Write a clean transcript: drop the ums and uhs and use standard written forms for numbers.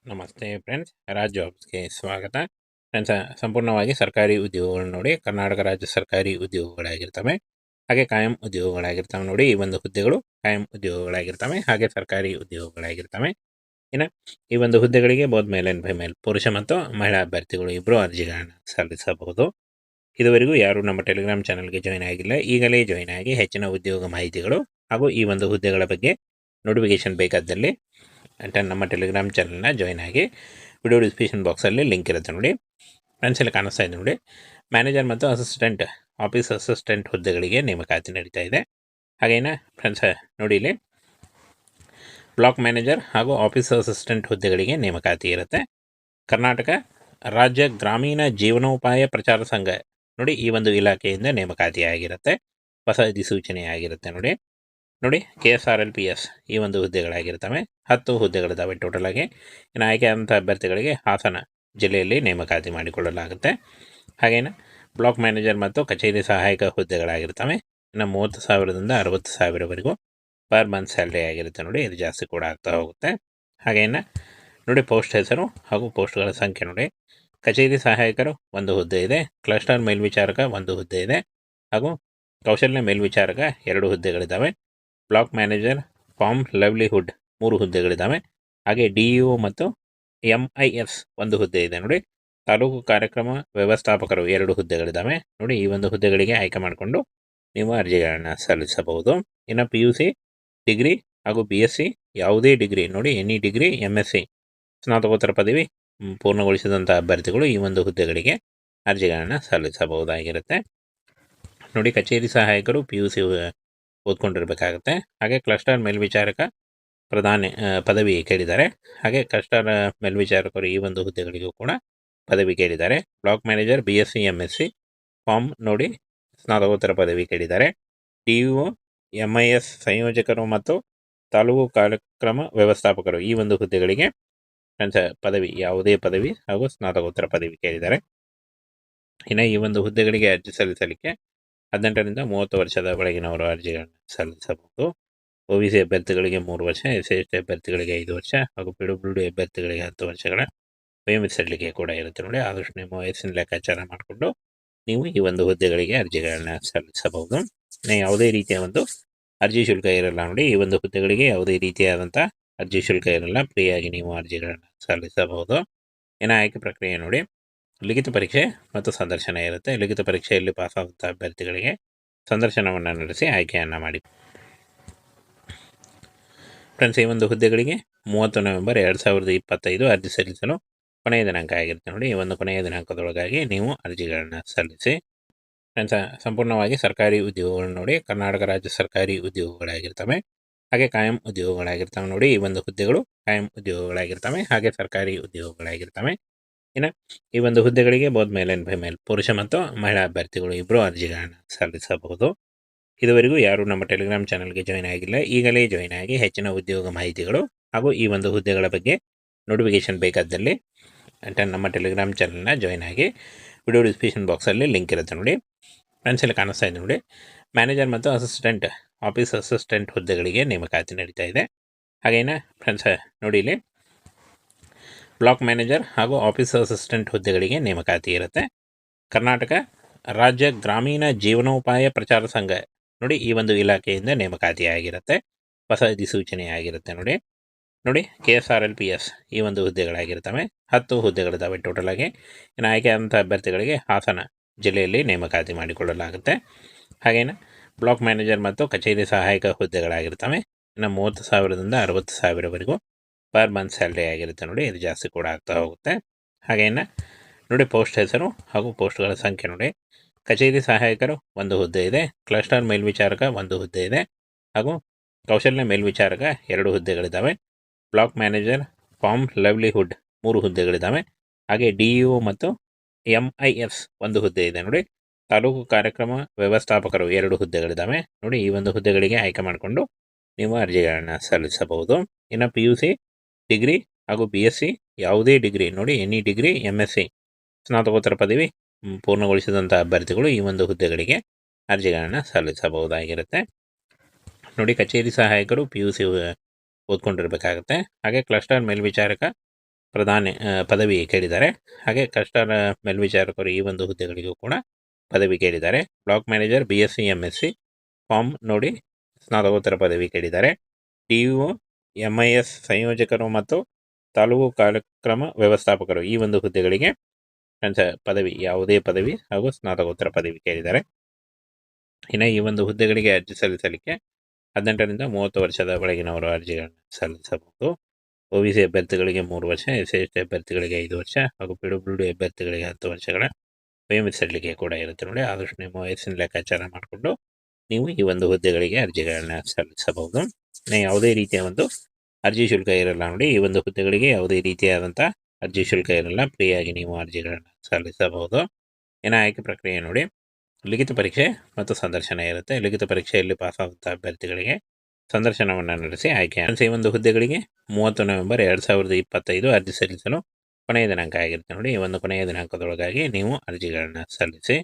ನಮಸ್ತೆ ಫ್ರೆಂಡ್ಸ್, ರಾಜ್ ಜಾಬ್ಸ್ಗೆ ಸ್ವಾಗತ. ಫ್ರೆಂಡ್ಸ್, ಸಂಪೂರ್ಣವಾಗಿ ಸರ್ಕಾರಿ ಉದ್ಯೋಗಗಳು ನೋಡಿ, ಕರ್ನಾಟಕ ರಾಜ್ಯ ಸರ್ಕಾರಿ ಉದ್ಯೋಗಗಳಾಗಿರ್ತವೆ, ಹಾಗೆ ಕಾಯಂ ಉದ್ಯೋಗಗಳಾಗಿರ್ತವೆ ನೋಡಿ. ಈ ಒಂದು ಹುದ್ದೆಗಳು ಕಾಯಂ ಉದ್ಯೋಗಗಳಾಗಿರ್ತವೆ, ಹಾಗೆ ಸರ್ಕಾರಿ ಉದ್ಯೋಗಗಳಾಗಿರ್ತವೆ. ಇನ್ನು ಈ ಒಂದು ಹುದ್ದೆಗಳಿಗೆ ಬೋತ್ ಮೇಲ್ ಆ್ಯಂಡ್ ಫಿಮೇಲ್, ಪುರುಷ ಮತ್ತು ಮಹಿಳಾ ಅಭ್ಯರ್ಥಿಗಳು ಇಬ್ಬರು ಅರ್ಜಿಗಳನ್ನು ಸಲ್ಲಿಸಬಹುದು. ಇದುವರೆಗೂ ಯಾರು ನಮ್ಮ ಟೆಲಿಗ್ರಾಮ್ ಚಾನಲ್ಗೆ ಜಾಯ್ನ್ ಆಗಿಲ್ಲ, ಈಗಲೇ ಜಾಯ್ನ್ ಆಗಿ ಹೆಚ್ಚಿನ ಉದ್ಯೋಗ ಮಾಹಿತಿಗಳು ಹಾಗೂ ಈ ಒಂದು ಹುದ್ದೆಗಳ ಬಗ್ಗೆ ನೋಟಿಫಿಕೇಶನ್ ಬೇಕಾದಲ್ಲಿ ನಮ್ಮ ಟೆಲಿಗ್ರಾಮ್ ಚಾನಲ್ನ ಜಾಯ್ನ್ ಆಗಿ. ವಿಡಿಯೋ ಡಿಸ್ಕ್ರಿಪ್ಷನ್ ಬಾಕ್ಸಲ್ಲಿ ಲಿಂಕ್ ಇರುತ್ತೆ ನೋಡಿ. ಫ್ರೆಂಡ್ಸಲ್ಲಿ ಕಾಣಿಸ್ತಾ ಇದೆ ನೋಡಿ, ಮ್ಯಾನೇಜರ್ ಮತ್ತು ಅಸಿಸ್ಟೆಂಟ್, ಆಫೀಸ್ ಅಸಿಸ್ಟೆಂಟ್ ಹುದ್ದೆಗಳಿಗೆ ನೇಮಕಾತಿ ನಡೀತಾ ಇದೆ. ಹಾಗೇನೆ ಫ್ರೆಂಡ್ಸ್ ನೋಡಿ, ಇಲ್ಲಿ ಬ್ಲಾಕ್ ಮ್ಯಾನೇಜರ್ ಹಾಗೂ ಆಫೀಸ್ ಅಸಿಸ್ಟೆಂಟ್ ಹುದ್ದೆಗಳಿಗೆ ನೇಮಕಾತಿ ಇರುತ್ತೆ. ಕರ್ನಾಟಕ ರಾಜ್ಯ ಗ್ರಾಮೀಣ ಜೀವನೋಪಾಯ ಪ್ರಚಾರ ಸಂಘ ನೋಡಿ, ಈ ಒಂದು ಇಲಾಖೆಯಿಂದ ನೇಮಕಾತಿ ಆಗಿರುತ್ತೆ, ಹೊಸ ಅಧಿಸೂಚನೆ ಆಗಿರುತ್ತೆ ನೋಡಿ. KSRLPS ಈ ಒಂದು ಹುದ್ದೆಗಳಾಗಿರ್ತವೆ. 10 ಹುದ್ದೆಗಳಿದ್ದಾವೆ ಟೋಟಲ್ ಆಗಿ. ಇನ್ನು ಆಯ್ಕೆಯಾದಂಥ ಅಭ್ಯರ್ಥಿಗಳಿಗೆ ಹಾಸನ ಜಿಲ್ಲೆಯಲ್ಲಿ ನೇಮಕಾತಿ ಮಾಡಿಕೊಳ್ಳಲಾಗುತ್ತೆ. ಹಾಗೇನು ಬ್ಲಾಕ್ ಮ್ಯಾನೇಜರ್ ಮತ್ತು ಕಚೇರಿ ಸಹಾಯಕ ಹುದ್ದೆಗಳಾಗಿರ್ತವೆ. ಇನ್ನು 30,000ದಿಂದ 60,000ವರೆಗೂ ಪರ್ ಮಂತ್ ಸ್ಯಾಲ್ರಿ ಆಗಿರುತ್ತೆ ನೋಡಿ. ಇದು ಜಾಸ್ತಿ ಕೂಡ ಆಗ್ತಾ ಹೋಗುತ್ತೆ. ಹಾಗೇನು ನೋಡಿ, ಪೋಸ್ಟ್ ಹೆಸರು ಹಾಗೂ ಪೋಸ್ಟ್ಗಳ ಸಂಖ್ಯೆ ನೋಡಿ. ಕಚೇರಿ ಸಹಾಯಕರು 1 ಹುದ್ದೆ ಇದೆ, ಕ್ಲಸ್ಟರ್ ಮೇಲ್ವಿಚಾರಕ 1 ಹುದ್ದೆ ಇದೆ, ಹಾಗೂ ಕೌಶಲ್ಯ ಮೇಲ್ವಿಚಾರಕ 2 ಹುದ್ದೆಗಳಿದ್ದಾವೆ. ಬ್ಲಾಕ್ ಮ್ಯಾನೇಜರ್, ಫಾರ್ಮ್ ಲೈವ್ಲಿಹುಡ್ 3 ಹುದ್ದೆಗಳಿದ್ದಾವೆ. ಹಾಗೆ DEO ಮತ್ತು MIS 1 ಹುದ್ದೆ ಇದೆ ನೋಡಿ. ತಾಲೂಕು ಕಾರ್ಯಕ್ರಮ ವ್ಯವಸ್ಥಾಪಕರು 2 ಹುದ್ದೆಗಳಿದ್ದಾವೆ ನೋಡಿ. ಈ ಒಂದು ಹುದ್ದೆಗಳಿಗೆ ಆಯ್ಕೆ ಮಾಡಿಕೊಂಡು ನೀವು ಅರ್ಜಿಗಳನ್ನು ಸಲ್ಲಿಸಬಹುದು. ಇನ್ನು PUC, ಡಿಗ್ರಿ ಹಾಗೂ BSc ಯಾವುದೇ ಡಿಗ್ರಿ ನೋಡಿ, ಎನಿ ಡಿಗ್ರಿ, MSc ಸ್ನಾತಕೋತ್ತರ ಪದವಿ ಪೂರ್ಣಗೊಳಿಸಿದಂಥ ಅಭ್ಯರ್ಥಿಗಳು ಈ ಒಂದು ಹುದ್ದೆಗಳಿಗೆ ಅರ್ಜಿಗಳನ್ನು ಸಲ್ಲಿಸಬಹುದಾಗಿರುತ್ತೆ ನೋಡಿ. ಕಚೇರಿ ಸಹಾಯಕರು PUC ಓದ್ಕೊಂಡಿರಬೇಕಾಗುತ್ತೆ. ಹಾಗೆ ಕ್ಲಸ್ಟರ್ ಮೇಲ್ವಿಚಾರಕ ಪದವಿ ಕೇಳಿದ್ದಾರೆ. ಹಾಗೆ ಕ್ಲಸ್ಟರ್ ಮೇಲ್ವಿಚಾರಕರು ಈ ಒಂದು ಹುದ್ದೆಗಳಿಗೂ ಕೂಡ ಪದವಿ ಕೇಳಿದ್ದಾರೆ. Block manager BSc MSc farm ನೋಡಿ, ಸ್ನಾತಕೋತ್ತರ ಪದವಿ ಕೇಳಿದ್ದಾರೆ. DEO MIS ಸಂಯೋಜಕರು ಮತ್ತು ತಾಲೂಕು ಕಾರ್ಯಕ್ರಮ ವ್ಯವಸ್ಥಾಪಕರು ಈ ಒಂದು ಹುದ್ದೆಗಳಿಗೆ ಪದವಿ, ಯಾವುದೇ ಪದವಿ ಹಾಗೂ ಸ್ನಾತಕೋತ್ತರ ಪದವಿ ಕೇಳಿದ್ದಾರೆ. ಇನ್ನು ಈ ಒಂದು ಹುದ್ದೆಗಳಿಗೆ ಅರ್ಜಿ ಸಲ್ಲಿಸಲಿಕ್ಕೆ 18ರಿಂದ 30 ವರ್ಷದ ಒಳಗಿನವರು ಅರ್ಜಿಗಳನ್ನು ಸಲ್ಲಿಸಬಹುದು. OBC ಅಭ್ಯರ್ಥಿಗಳಿಗೆ 3 ವರ್ಷ, SC/ST ಅಭ್ಯರ್ಥಿಗಳಿಗೆ 5 ವರ್ಷ ಹಾಗೂ PWD ಅಭ್ಯರ್ಥಿಗಳಿಗೆ 10 ವರ್ಷಗಳ ವಯೋಮಿತಿ ಕೂಡ ಇರುತ್ತೆ ನೋಡಿ. ಆದಷ್ಟು ನಿಮ್ಮ ವಯಸ್ಸಿನ ಲೆಕ್ಕಾಚಾರ ಮಾಡಿಕೊಂಡು ನೀವು ಈ ಒಂದು ಹುದ್ದೆಗಳಿಗೆ ಅರ್ಜಿಗಳನ್ನು ಸಲ್ಲಿಸಬಹುದು. ಯಾವುದೇ ರೀತಿಯ ಒಂದು ಅರ್ಜಿ ಶುಲ್ಕ ಇರಲ್ಲ ನೋಡಿ. ಈ ಒಂದು ಹುದ್ದೆಗಳಿಗೆ ಯಾವುದೇ ರೀತಿಯಾದಂಥ ಅರ್ಜಿ ಶುಲ್ಕ ಇರಲ್ಲ, ಫ್ರೀಯಾಗಿ ನೀವು ಅರ್ಜಿಗಳನ್ನು ಸಲ್ಲಿಸಬಹುದು. ಇನ್ನು ಆಯ್ಕೆ ಪ್ರಕ್ರಿಯೆ ನೋಡಿ, ಲಿಖಿತ ಪರೀಕ್ಷೆ ಮತ್ತು ಸಂದರ್ಶನ ಇರುತ್ತೆ. ಲಿಖಿತ ಪರೀಕ್ಷೆಯಲ್ಲಿ ಪಾಸಾದಂಥ ಅಭ್ಯರ್ಥಿಗಳಿಗೆ ಸಂದರ್ಶನವನ್ನು ನಡೆಸಿ ಆಯ್ಕೆಯನ್ನು ಮಾಡಿ. ಫ್ರೆಂಡ್ಸ್, ಈ ಒಂದು ಹುದ್ದೆಗಳಿಗೆ 30 ನವೆಂಬರ್ 2025 ಅರ್ಜಿ ಸಲ್ಲಿಸಲು ಕೊನೆಯ ದಿನಾಂಕ ಆಗಿರುತ್ತೆ ನೋಡಿ. ಈ ಒಂದು ಕೊನೆಯ ದಿನಾಂಕದೊಳಗಾಗಿ ನೀವು ಅರ್ಜಿಗಳನ್ನು ಸಲ್ಲಿಸಿ. ಫ್ರೆಂಡ್ಸ್, ಸಂಪೂರ್ಣವಾಗಿ ಸರ್ಕಾರಿ ಉದ್ಯೋಗಗಳು ನೋಡಿ, ಕರ್ನಾಟಕ ರಾಜ್ಯ ಸರ್ಕಾರಿ ಉದ್ಯೋಗಗಳಾಗಿರ್ತವೆ, ಹಾಗೆ ಕಾಯಂ ಉದ್ಯೋಗಗಳಾಗಿರ್ತವೆ ನೋಡಿ. ಈ ಒಂದು ಹುದ್ದೆಗಳು ಕಾಯಂ ಉದ್ಯೋಗಗಳಾಗಿರ್ತವೆ, ಹಾಗೆ ಸರ್ಕಾರಿ ಉದ್ಯೋಗಗಳಾಗಿರ್ತವೆ. ಇನ್ನು ಈ ಒಂದು ಹುದ್ದೆಗಳಿಗೆ ಬೋತ್ ಮೇಲ್ ಆ್ಯಂಡ್ ಫಿಮೇಲ್, ಪುರುಷ ಮತ್ತು ಮಹಿಳಾ ಅಭ್ಯರ್ಥಿಗಳು ಇಬ್ಬರು ಅರ್ಜಿಗಳನ್ನು ಸಲ್ಲಿಸಬಹುದು. ಇದುವರೆಗೂ ಯಾರು ನಮ್ಮ ಟೆಲಿಗ್ರಾಮ್ ಚಾನಲ್ಗೆ ಜಾಯ್ನ್ ಆಗಿಲ್ಲ, ಈಗಲೇ ಜಾಯ್ನ್ ಆಗಿ ಹೆಚ್ಚಿನ ಉದ್ಯೋಗ ಮಾಹಿತಿಗಳು ಹಾಗೂ ಈ ಒಂದು ಹುದ್ದೆಗಳ ಬಗ್ಗೆ ನೋಟಿಫಿಕೇಶನ್ ಬೇಕಾದಲ್ಲಿ ನಮ್ಮ ಟೆಲಿಗ್ರಾಮ್ ಚಾನಲ್ನ ಜಾಯ್ನ್ ಆಗಿ. ವಿಡಿಯೋ ಡಿಸ್ಕ್ರಿಪ್ಷನ್ ಬಾಕ್ಸಲ್ಲಿ ಲಿಂಕ್ ಇರುತ್ತೆ ನೋಡಿ. ಫ್ರೆಂಡ್ಸಲ್ಲಿ ಕಾಣಿಸ್ತಾ ಇದೆ ನೋಡಿ, ಮ್ಯಾನೇಜರ್ ಮತ್ತು ಅಸಿಸ್ಟೆಂಟ್, ಆಫೀಸ್ ಅಸಿಸ್ಟೆಂಟ್ ಹುದ್ದೆಗಳಿಗೆ ನೇಮಕಾತಿ ನಡೀತಾ ಇದೆ. ಹಾಗೇನೆ ಫ್ರೆಂಡ್ಸ್ ನೋಡಿ, ಇಲ್ಲಿ ಬ್ಲಾಕ್ ಮ್ಯಾನೇಜರ್ ಹಾಗೂ ಆಫೀಸ್ ಅಸಿಸ್ಟೆಂಟ್ ಹುದ್ದೆಗಳಿಗೆ ನೇಮಕಾತಿ ಇರುತ್ತೆ. ಕರ್ನಾಟಕ ರಾಜ್ಯ ಗ್ರಾಮೀಣ ಜೀವನೋಪಾಯ ಪ್ರಚಾರ ಸಂಘ ನೋಡಿ, ಈ ಒಂದು ಇಲಾಖೆಯಿಂದ ನೇಮಕಾತಿ ಆಗಿರುತ್ತೆ, ಹೊಸ ಅಧಿಸೂಚನೆ ಆಗಿರುತ್ತೆ ನೋಡಿ. KSRLPS ಈ ಒಂದು ಹುದ್ದೆಗಳಾಗಿರ್ತವೆ. 10 ಹುದ್ದೆಗಳಿದ್ದಾವೆ ಟೋಟಲ್ ಆಗಿ. ಇನ್ನು ಆಯ್ಕೆಯಾದಂಥ ಅಭ್ಯರ್ಥಿಗಳಿಗೆ ಹಾಸನ ಜಿಲ್ಲೆಯಲ್ಲಿ ನೇಮಕಾತಿ ಮಾಡಿಕೊಳ್ಳಲಾಗುತ್ತೆ. ಹಾಗೇನು ಬ್ಲಾಕ್ ಮ್ಯಾನೇಜರ್ ಮತ್ತು ಕಚೇರಿ ಸಹಾಯಕ ಹುದ್ದೆಗಳಾಗಿರ್ತವೆ. ಇನ್ನು 30,000ದಿಂದ 60,000ವರೆಗೂ ಪರ್ ಮಂತ್ ಸ್ಯಾಲ್ರಿ ಆಗಿರುತ್ತೆ ನೋಡಿ. ಇದು ಜಾಸ್ತಿ ಕೂಡ ಆಗ್ತಾ ಹೋಗುತ್ತೆ. ಹಾಗೇನು ನೋಡಿ, ಪೋಸ್ಟ್ ಹೆಸರು ಹಾಗೂ ಪೋಸ್ಟ್ಗಳ ಸಂಖ್ಯೆ ನೋಡಿ. ಕಚೇರಿ ಸಹಾಯಕರು 1 ಹುದ್ದೆ ಇದೆ, ಕ್ಲಸ್ಟರ್ ಮೇಲ್ವಿಚಾರಕ 1 ಹುದ್ದೆ ಇದೆ, ಹಾಗೂ ಕೌಶಲ್ಯ ಮೇಲ್ವಿಚಾರಕ 2 ಹುದ್ದೆಗಳಿದ್ದಾವೆ. ಬ್ಲಾಕ್ ಮ್ಯಾನೇಜರ್, ಫಾರ್ಮ್ ಲೈವ್ಲಿಹುಡ್ 3 ಹುದ್ದೆಗಳಿದ್ದಾವೆ. ಹಾಗೆ DEO ಮತ್ತು MIS 1 ಹುದ್ದೆ ಇದೆ ನೋಡಿ. ತಾಲೂಕು ಕಾರ್ಯಕ್ರಮ ವ್ಯವಸ್ಥಾಪಕರು 2 ಹುದ್ದೆಗಳಿದ್ದಾವೆ ನೋಡಿ. ಈ ಒಂದು ಹುದ್ದೆಗಳಿಗೆ ಆಯ್ಕೆ ಮಾಡಿಕೊಂಡು ನೀವು ಅರ್ಜಿಗಳನ್ನು ಸಲ್ಲಿಸಬಹುದು. ಇನ್ನು PUC, ಡಿಗ್ರಿ ಹಾಗೂ BSc ಯಾವುದೇ ಡಿಗ್ರಿ ನೋಡಿ, ಎನಿ ಡಿಗ್ರಿ, MSc ಸ್ನಾತಕೋತ್ತರ ಪದವಿ ಪೂರ್ಣಗೊಳಿಸಿದಂಥ ಅಭ್ಯರ್ಥಿಗಳು ಈ ಒಂದು ಹುದ್ದೆಗಳಿಗೆ ಅರ್ಜಿಗಳನ್ನು ಸಲ್ಲಿಸಬಹುದಾಗಿರುತ್ತೆ ನೋಡಿ. ಕಚೇರಿ ಸಹಾಯಕರು PUC ಓದ್ಕೊಂಡಿರಬೇಕಾಗುತ್ತೆ. ಹಾಗೆ ಕ್ಲಸ್ಟರ್ ಮೇಲ್ವಿಚಾರಕ ಪದವಿ ಕೇಳಿದ್ದಾರೆ. ಹಾಗೆ ಕಷ್ಟರ ಮೇಲ್ವಿಚಾರಕರು ಈ ಒಂದು ಹುದ್ದೆಗಳಿಗೂ ಕೂಡ ಪದವಿ ಕೇಳಿದ್ದಾರೆ. Block manager BSc MSc farm ನೋಡಿ ಸ್ನಾತಕೋತ್ತರ ಪದವಿ ಕೇಳಿದ್ದಾರೆ. DO MIS ಸಂಯೋಜಕರು ಮತ್ತು ತಾಲೂಕು ಕಾರ್ಯಕ್ರಮ ವ್ಯವಸ್ಥಾಪಕರು ಈ ಒಂದು ಹುದ್ದೆಗಳಿಗೆ ಪದವಿ ಯಾವುದೇ ಪದವಿ ಹಾಗೂ ಸ್ನಾತಕೋತ್ತರ ಪದವಿ ಕೇಳಿದ್ದಾರೆ. ಇನ್ನು ಈ ಒಂದು ಹುದ್ದೆಗಳಿಗೆ ಅರ್ಜಿ ಸಲ್ಲಿಸಲಿಕ್ಕೆ 18ರಿಂದ 30 ವರ್ಷದ ಒಳಗಿನವರು ಅರ್ಜಿಗಳನ್ನು ಸಲ್ಲಿಸಬಹುದು. OBC ಅಭ್ಯರ್ಥಿಗಳಿಗೆ 3 ವರ್ಷ, SC ಅಭ್ಯರ್ಥಿಗಳಿಗೆ 5 ವರ್ಷ ಹಾಗೂ PWD ಅಭ್ಯರ್ಥಿಗಳಿಗೆ 10 ವರ್ಷಗಳ ವಯೋಮಿತಿ ಕೂಡ ಇರುತ್ತೆ ನೋಡಿ. ಆದಷ್ಟು ನಿಮ್ಮ ವಯಸ್ಸಿನ ಲೆಕ್ಕಾಚಾರ ಮಾಡಿಕೊಂಡು ನೀವು ಈ ಒಂದು ಹುದ್ದೆಗಳಿಗೆ ಅರ್ಜಿಗಳನ್ನ ಸಲ್ಲಿಸಬಹುದು. ಯಾವುದೇ ರೀತಿಯ ಒಂದು ಅರ್ಜಿ ಶುಲ್ಕ ಇರಲ್ಲ ನೋಡಿ. ಈ ಒಂದು ಹುದ್ದೆಗಳಿಗೆ ಯಾವುದೇ ರೀತಿಯಾದಂಥ ಅರ್ಜಿ ಶುಲ್ಕ ಇರಲ್ಲ. ಫ್ರೀಯಾಗಿ ನೀವು ಅರ್ಜಿಗಳನ್ನು ಸಲ್ಲಿಸಬಹುದು. ಇನ್ನು ಆಯ್ಕೆ ಪ್ರಕ್ರಿಯೆ ನೋಡಿ, ಲಿಖಿತ ಪರೀಕ್ಷೆ ಮತ್ತು ಸಂದರ್ಶನ ಇರುತ್ತೆ. ಲಿಖಿತ ಪರೀಕ್ಷೆಯಲ್ಲಿ ಪಾಸಾದಂಥ ಅಭ್ಯರ್ಥಿಗಳಿಗೆ ಸಂದರ್ಶನವನ್ನು ನಡೆಸಿ ಆಯ್ಕೆ. ಈ ಒಂದು ಹುದ್ದೆಗಳಿಗೆ 30 ನವೆಂಬರ್ 2025 ಅರ್ಜಿ ಸಲ್ಲಿಸಲು ಕೊನೆಯ ದಿನಾಂಕ ಆಗಿರುತ್ತೆ ನೋಡಿ. ಈ ಒಂದು ಕೊನೆಯ ದಿನಾಂಕದೊಳಗಾಗಿ ನೀವು ಅರ್ಜಿಗಳನ್ನು ಸಲ್ಲಿಸಿ.